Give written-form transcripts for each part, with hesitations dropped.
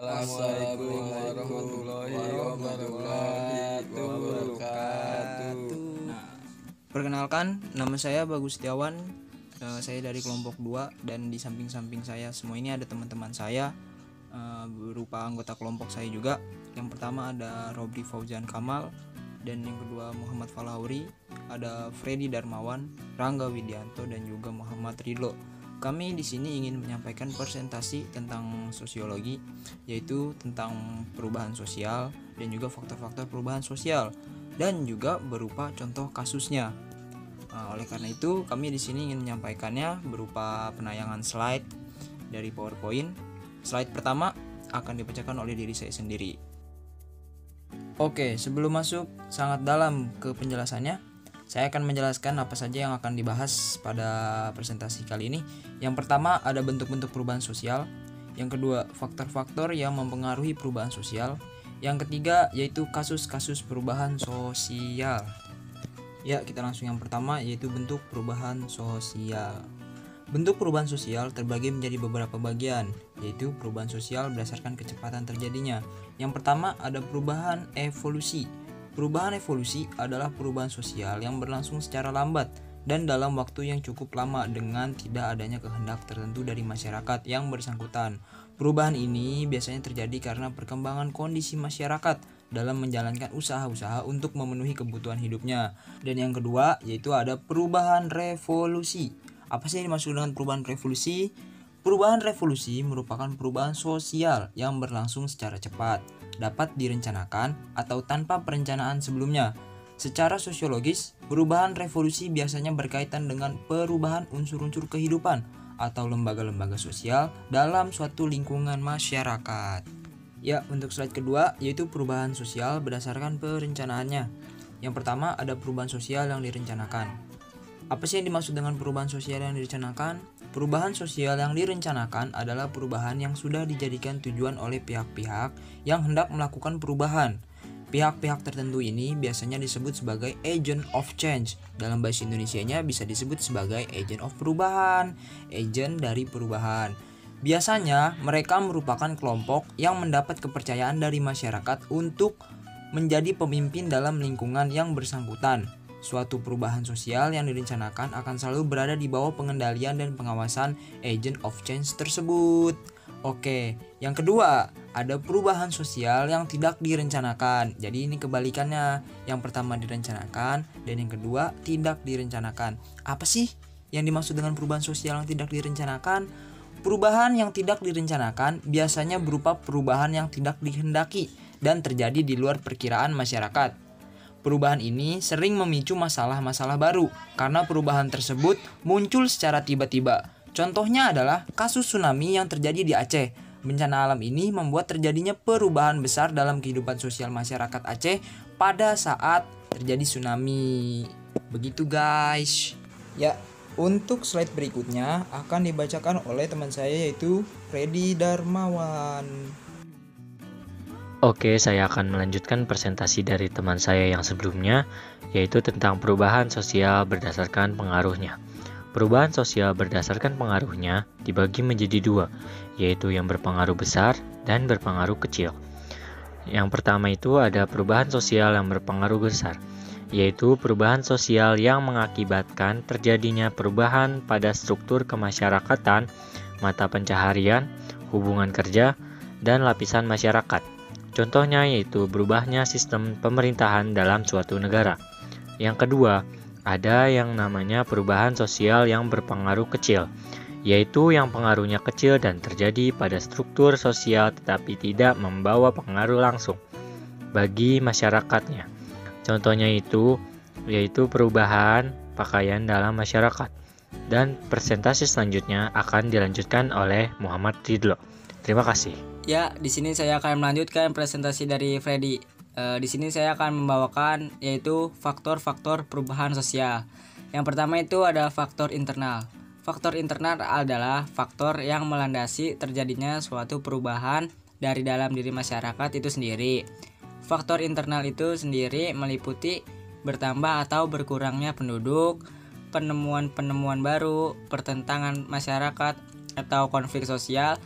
Assalamualaikum warahmatullahi wabarakatuh. Perkenalkan, nama saya Bagus Setiawan. Saya dari kelompok 2 dan di samping-samping saya semua ini ada teman-teman saya berupa anggota kelompok saya juga. Yang pertama ada Robri Fauzan Kamal dan yang kedua Muhammad Falauri, ada Freddy Darmawan, Rangga Widianto dan juga Muhammad Ridlo. Kami di sini ingin menyampaikan presentasi tentang sosiologi, yaitu tentang perubahan sosial dan juga faktor-faktor perubahan sosial dan juga berupa contoh kasusnya. Oleh karena itu, kami di sini ingin menyampaikannya berupa penayangan slide dari PowerPoint. Slide pertama akan dibacakan oleh diri saya sendiri. Oke, sebelum masuk sangat dalam ke penjelasannya, saya akan menjelaskan apa saja yang akan dibahas pada presentasi kali ini. Yang pertama ada bentuk-bentuk perubahan sosial. Yang kedua, faktor-faktor yang mempengaruhi perubahan sosial. Yang ketiga yaitu kasus-kasus perubahan sosial. Ya, kita langsung yang pertama yaitu bentuk perubahan sosial. Bentuk perubahan sosial terbagi menjadi beberapa bagian, yaitu perubahan sosial berdasarkan kecepatan terjadinya. Yang pertama ada perubahan evolusi. Perubahan evolusi adalah perubahan sosial yang berlangsung secara lambat dan dalam waktu yang cukup lama dengan tidak adanya kehendak tertentu dari masyarakat yang bersangkutan. Perubahan ini biasanya terjadi karena perkembangan kondisi masyarakat dalam menjalankan usaha-usaha untuk memenuhi kebutuhan hidupnya. Dan yang kedua yaitu ada perubahan revolusi. Apa sih yang dimaksud dengan perubahan revolusi? Perubahan revolusi merupakan perubahan sosial yang berlangsung secara cepat, dapat direncanakan atau tanpa perencanaan sebelumnya. Secara sosiologis, perubahan revolusi biasanya berkaitan dengan perubahan unsur-unsur kehidupan atau lembaga-lembaga sosial dalam suatu lingkungan masyarakat. Ya, untuk slide kedua yaitu perubahan sosial berdasarkan perencanaannya. Yang pertama ada perubahan sosial yang direncanakan. Apa sih yang dimaksud dengan perubahan sosial yang direncanakan? Perubahan sosial yang direncanakan adalah perubahan yang sudah dijadikan tujuan oleh pihak-pihak yang hendak melakukan perubahan. Pihak-pihak tertentu ini biasanya disebut sebagai agent of change. Dalam bahasa Indonesianya bisa disebut sebagai agent of perubahan, agent dari perubahan. Biasanya mereka merupakan kelompok yang mendapat kepercayaan dari masyarakat untuk menjadi pemimpin dalam lingkungan yang bersangkutan. Suatu perubahan sosial yang direncanakan akan selalu berada di bawah pengendalian dan pengawasan agent of change tersebut. Oke, yang kedua ada perubahan sosial yang tidak direncanakan. Jadi ini kebalikannya. Yang pertama direncanakan dan yang kedua tidak direncanakan. Apa sih yang dimaksud dengan perubahan sosial yang tidak direncanakan? Perubahan yang tidak direncanakan biasanya berupa perubahan yang tidak dihendaki dan terjadi di luar perkiraan masyarakat. Perubahan ini sering memicu masalah-masalah baru karena perubahan tersebut muncul secara tiba-tiba. Contohnya adalah kasus tsunami yang terjadi di Aceh. Bencana alam ini membuat terjadinya perubahan besar dalam kehidupan sosial masyarakat Aceh pada saat terjadi tsunami. Begitu guys. Ya, untuk slide berikutnya akan dibacakan oleh teman saya yaitu Freddy Darmawan. Oke, saya akan melanjutkan presentasi dari teman saya yang sebelumnya, yaitu tentang perubahan sosial berdasarkan pengaruhnya. Perubahan sosial berdasarkan pengaruhnya dibagi menjadi dua, yaitu yang berpengaruh besar dan berpengaruh kecil. Yang pertama itu ada perubahan sosial yang berpengaruh besar, yaitu perubahan sosial yang mengakibatkan terjadinya perubahan pada struktur kemasyarakatan, mata pencaharian, hubungan kerja, dan lapisan masyarakat. Contohnya yaitu berubahnya sistem pemerintahan dalam suatu negara. Yang kedua, ada yang namanya perubahan sosial yang berpengaruh kecil, yaitu yang pengaruhnya kecil dan terjadi pada struktur sosial tetapi tidak membawa pengaruh langsung bagi masyarakatnya. Contohnya itu yaitu perubahan pakaian dalam masyarakat. Dan presentasi selanjutnya akan dilanjutkan oleh Muhammad Ridlo. Terima kasih. Ya, di sini saya akan melanjutkan presentasi dari Freddy. Di sini saya akan membawakan yaitu faktor-faktor perubahan sosial. Yang pertama itu ada faktor internal. Faktor internal adalah faktor yang melandasi terjadinya suatu perubahan dari dalam diri masyarakat itu sendiri. Faktor internal itu sendiri meliputi bertambah atau berkurangnya penduduk, penemuan-penemuan baru, pertentangan masyarakat atau konflik sosial,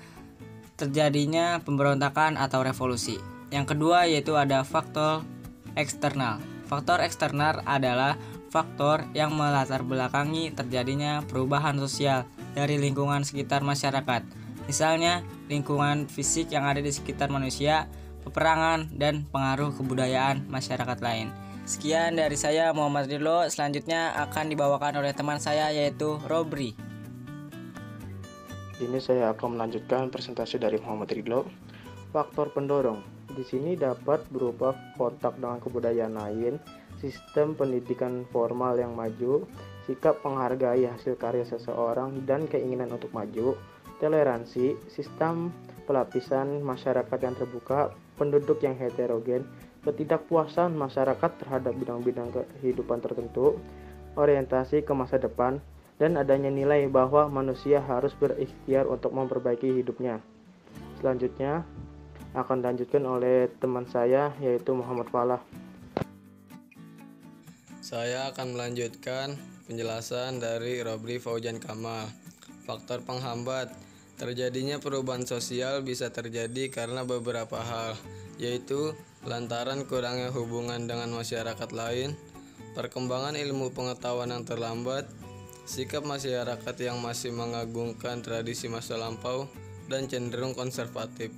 terjadinya pemberontakan atau revolusi. Yang kedua yaitu ada faktor eksternal. Faktor eksternal adalah faktor yang melatar belakangi terjadinya perubahan sosial dari lingkungan sekitar masyarakat. Misalnya lingkungan fisik yang ada di sekitar manusia, peperangan, dan pengaruh kebudayaan masyarakat lain. Sekian dari saya Muhammad Ridlo. Selanjutnya akan dibawakan oleh teman saya yaitu Robri. Ini saya akan melanjutkan presentasi dari Muhammad Ridlo. Faktor pendorong di sini dapat berupa kontak dengan kebudayaan lain, sistem pendidikan formal yang maju, sikap menghargai hasil karya seseorang dan keinginan untuk maju, toleransi, sistem pelapisan masyarakat yang terbuka, penduduk yang heterogen, ketidakpuasan masyarakat terhadap bidang-bidang kehidupan tertentu, orientasi ke masa depan, dan adanya nilai bahwa manusia harus berikhtiar untuk memperbaiki hidupnya. Selanjutnya akan dilanjutkan oleh teman saya yaitu Muhammad Falah. Saya akan melanjutkan penjelasan dari Robri Faujan Kamal. Faktor penghambat terjadinya perubahan sosial bisa terjadi karena beberapa hal, yaitu lantaran kurangnya hubungan dengan masyarakat lain, perkembangan ilmu pengetahuan yang terlambat, sikap masyarakat yang masih mengagungkan tradisi masa lampau, dan cenderung konservatif.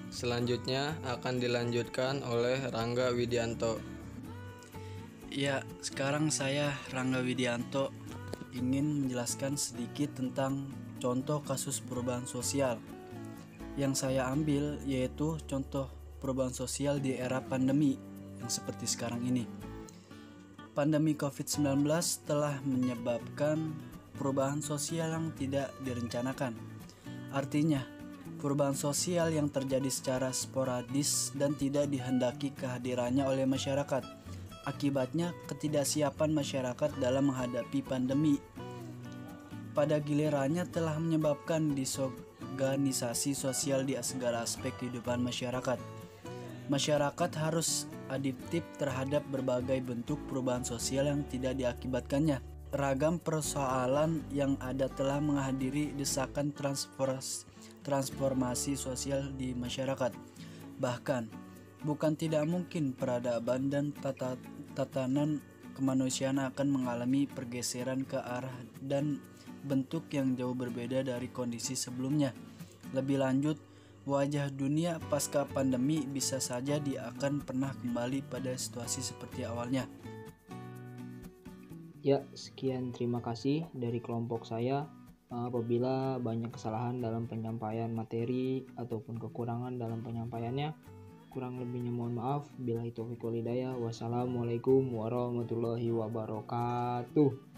Selanjutnya akan dilanjutkan oleh Rangga Widianto. Ya, sekarang saya Rangga Widianto ingin menjelaskan sedikit tentang contoh kasus perubahan sosial. Yang saya ambil yaitu contoh perubahan sosial di era pandemi yang seperti sekarang ini. Pandemi COVID-19 telah menyebabkan perubahan sosial yang tidak direncanakan. Artinya, perubahan sosial yang terjadi secara sporadis dan tidak dihendaki kehadirannya oleh masyarakat. Akibatnya, ketidaksiapan masyarakat dalam menghadapi pandemi pada gilirannya telah menyebabkan disorganisasi sosial di segala aspek kehidupan masyarakat. Masyarakat harus adaptif terhadap berbagai bentuk perubahan sosial yang tidak diakibatkannya. Ragam persoalan yang ada telah menghadiri desakan transformasi sosial di masyarakat. Bahkan, bukan tidak mungkin peradaban dan tatanan kemanusiaan akan mengalami pergeseran ke arah dan bentuk yang jauh berbeda dari kondisi sebelumnya. Lebih lanjut, wajah dunia pasca pandemi bisa saja akan pernah kembali pada situasi seperti awalnya. Ya, sekian terima kasih dari kelompok saya. Apabila banyak kesalahan dalam penyampaian materi ataupun kekurangan dalam penyampaiannya, kurang lebihnya mohon maaf. Billahi taufiq wal hidayah. Wassalamualaikum warahmatullahi wabarakatuh.